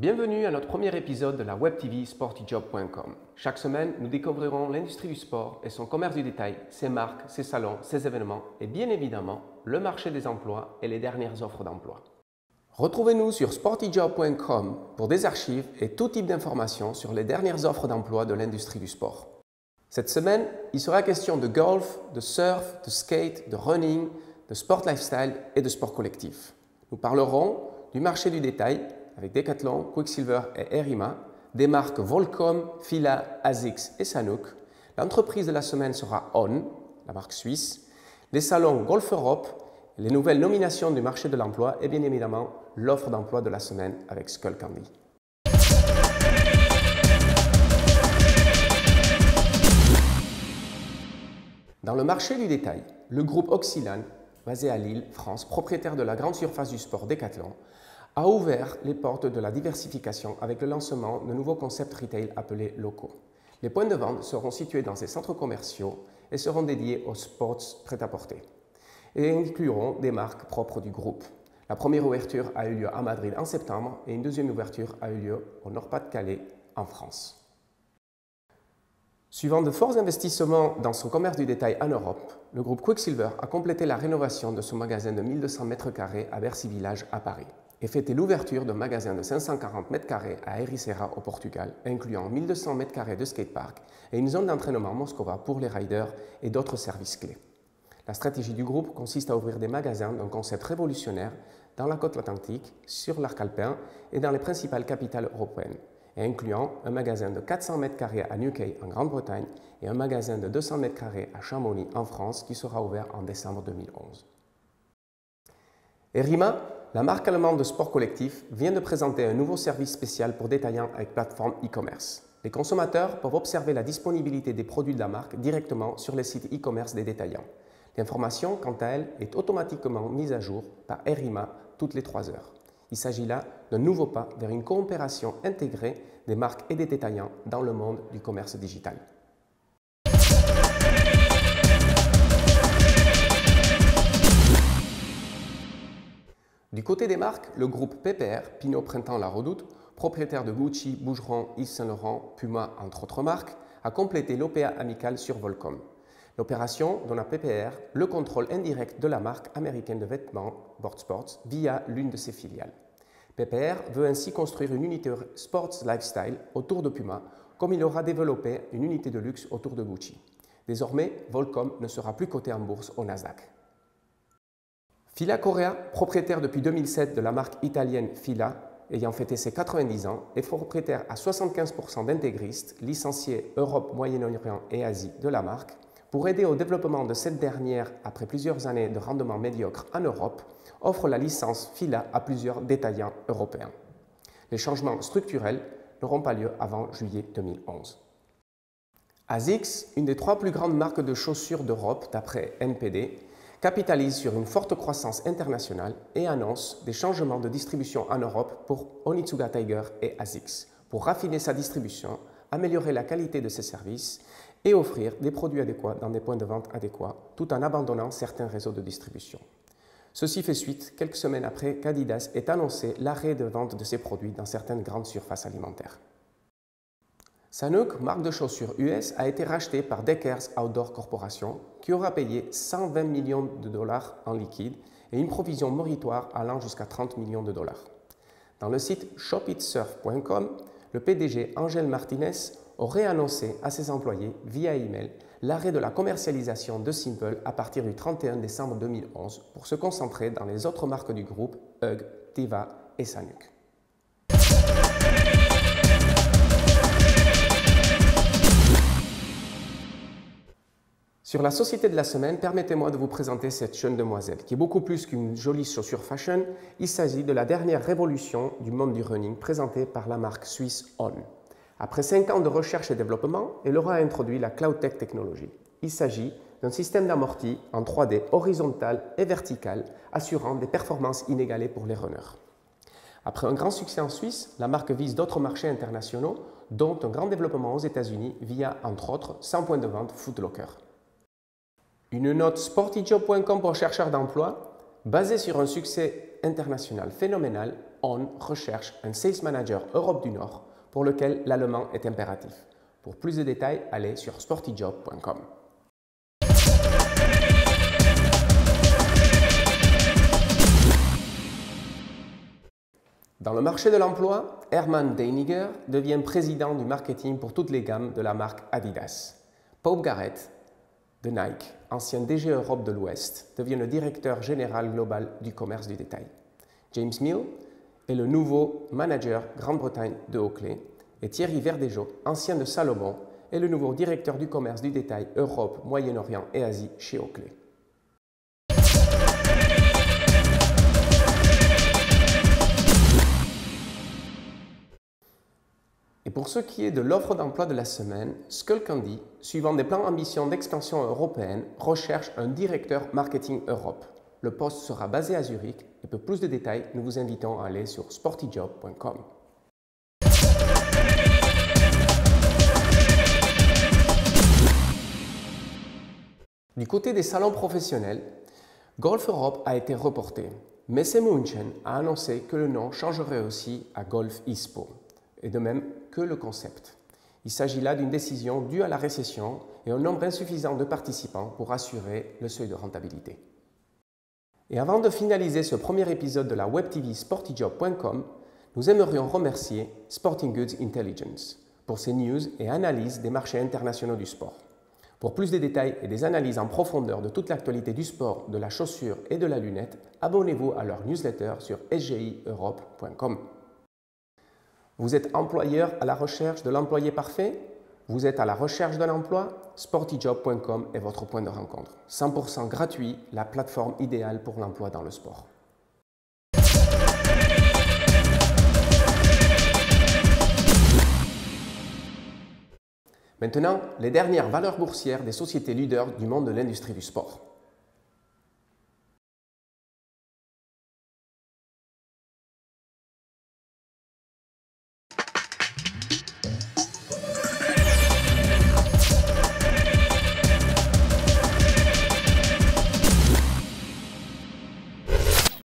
Bienvenue à notre premier épisode de la web TV sportyjob.com. Chaque semaine, nous découvrirons l'industrie du sport et son commerce du détail, ses marques, ses salons, ses événements et bien évidemment le marché des emplois et les dernières offres d'emploi. Retrouvez-nous sur sportyjob.com pour des archives et tout type d'informations sur les dernières offres d'emploi de l'industrie du sport. Cette semaine, il sera question de golf, de surf, de skate, de running, de sport lifestyle et de sport collectif. Nous parlerons du marché du détail avec Decathlon, Quicksilver et Erima, des marques Volcom, Fila, ASICS et Sanuk. L'entreprise de la semaine sera On, la marque suisse, les salons Golf Europe, les nouvelles nominations du marché de l'emploi et bien évidemment l'offre d'emploi de la semaine avec Skullcandy. Dans le marché du détail, le groupe Oxylan, basé à Lille, France, propriétaire de la grande surface du sport Decathlon, a ouvert les portes de la diversification avec le lancement de nouveaux concepts retail appelés locaux. Les points de vente seront situés dans ces centres commerciaux et seront dédiés aux sports prêt-à-porter et incluront des marques propres du groupe. La première ouverture a eu lieu à Madrid en septembre et une deuxième ouverture a eu lieu au Nord-Pas-de-Calais en France. Suivant de forts investissements dans son commerce du détail en Europe, le groupe Quicksilver a complété la rénovation de son magasin de 1200 m² à Bercy Village à Paris et fêté l'ouverture d'un magasin de 540 m² à Ericeira au Portugal, incluant 1200 m² de skatepark et une zone d'entraînement Moscova pour les riders et d'autres services clés. La stratégie du groupe consiste à ouvrir des magasins d'un concept révolutionnaire dans la côte atlantique, sur l'arc alpin et dans les principales capitales européennes, et incluant un magasin de 400 m² à Newquay en Grande-Bretagne et un magasin de 200 m² à Chamonix en France qui sera ouvert en décembre 2011. Erima, la marque allemande de sport collectif, vient de présenter un nouveau service spécial pour détaillants avec plateforme e-commerce. Les consommateurs peuvent observer la disponibilité des produits de la marque directement sur les sites e-commerce des détaillants. L'information, quant à elle, est automatiquement mise à jour par Erima toutes les 3 heures. Il s'agit là d'un nouveau pas vers une coopération intégrée des marques et des détaillants dans le monde du commerce digital. Du côté des marques, le groupe PPR, Pinot Printemps La Redoute, propriétaire de Gucci, Boucheron, Yves Saint Laurent, Puma, entre autres marques, a complété l'OPA amicale sur Volcom. L'opération donne à PPR le contrôle indirect de la marque américaine de vêtements Board Sports via l'une de ses filiales. PPR veut ainsi construire une unité Sports Lifestyle autour de Puma, comme il aura développé une unité de luxe autour de Gucci. Désormais, Volcom ne sera plus coté en bourse au Nasdaq. Fila Korea, propriétaire depuis 2007 de la marque italienne Fila, ayant fêté ses 90 ans, est propriétaire à 75% d'intégristes licenciés Europe, Moyen-Orient et Asie de la marque. Pour aider au développement de cette dernière après plusieurs années de rendement médiocre en Europe, offre la licence Fila à plusieurs détaillants européens. Les changements structurels n'auront pas lieu avant juillet 2011. ASICS, une des 3 plus grandes marques de chaussures d'Europe d'après NPD, capitalise sur une forte croissance internationale et annonce des changements de distribution en Europe pour Onitsuga Tiger et ASICS pour raffiner sa distribution, améliorer la qualité de ses services et offrir des produits adéquats dans des points de vente adéquats tout en abandonnant certains réseaux de distribution. Ceci fait suite quelques semaines après qu'Adidas ait annoncé l'arrêt de vente de ses produits dans certaines grandes surfaces alimentaires. Sanuk, marque de chaussures US, a été rachetée par Deckers Outdoor Corporation qui aura payé 120 millions de dollars en liquide et une provision méritoire allant jusqu'à 30 millions de dollars. Dans le site shopitsurf.com, le PDG Angel Martinez aurait annoncé à ses employés via email l'arrêt de la commercialisation de Simple à partir du 31 décembre 2011 pour se concentrer dans les autres marques du groupe UGG, Teva et Sanuk. Sur la société de la semaine, permettez-moi de vous présenter cette jeune demoiselle qui est beaucoup plus qu'une jolie chaussure fashion. Il s'agit de la dernière révolution du monde du running présentée par la marque suisse On. Après 5 ans de recherche et développement, elle aura introduit la CloudTech technologie. Il s'agit d'un système d'amorti en 3D horizontal et vertical assurant des performances inégalées pour les runners. Après un grand succès en Suisse, la marque vise d'autres marchés internationaux, dont un grand développement aux États-Unis via, entre autres, 100 points de vente Foot Locker. Une note sportyjob.com pour chercheurs d'emploi, basée sur un succès international phénoménal, On recherche un Sales Manager Europe du Nord pour lequel l'allemand est impératif. Pour plus de détails, allez sur sportyjob.com. Dans le marché de l'emploi, Hermann Deiniger devient président du marketing pour toutes les gammes de la marque Adidas. Pope Garrett de Nike, ancien DG Europe de l'Ouest, devient le directeur général global du commerce du détail. James Mill est le nouveau manager Grande-Bretagne de Oakley et Thierry Verdejo, ancien de Salomon, est le nouveau directeur du commerce du détail Europe, Moyen-Orient et Asie chez Oakley. Et pour ce qui est de l'offre d'emploi de la semaine, Skullcandy, suivant des plans ambitions d'expansion européenne, recherche un directeur marketing Europe. Le poste sera basé à Zurich et pour plus de détails, nous vous invitons à aller sur sportyjob.com. Du côté des salons professionnels, Golf Europe a été reporté. Messe München a annoncé que le nom changerait aussi à Golf ISPO, et de même que le concept. Il s'agit là d'une décision due à la récession et un nombre insuffisant de participants pour assurer le seuil de rentabilité. Et avant de finaliser ce premier épisode de la Web TV sportyjob.com, nous aimerions remercier Sporting Goods Intelligence pour ses news et analyses des marchés internationaux du sport. Pour plus de détails et des analyses en profondeur de toute l'actualité du sport, de la chaussure et de la lunette, abonnez-vous à leur newsletter sur sgieurope.com. Vous êtes employeur à la recherche de l'employé parfait? Vous êtes à la recherche d'un emploi? sportyjob.com est votre point de rencontre. 100% gratuit, la plateforme idéale pour l'emploi dans le sport. Maintenant, les dernières valeurs boursières des sociétés leaders du monde de l'industrie du sport.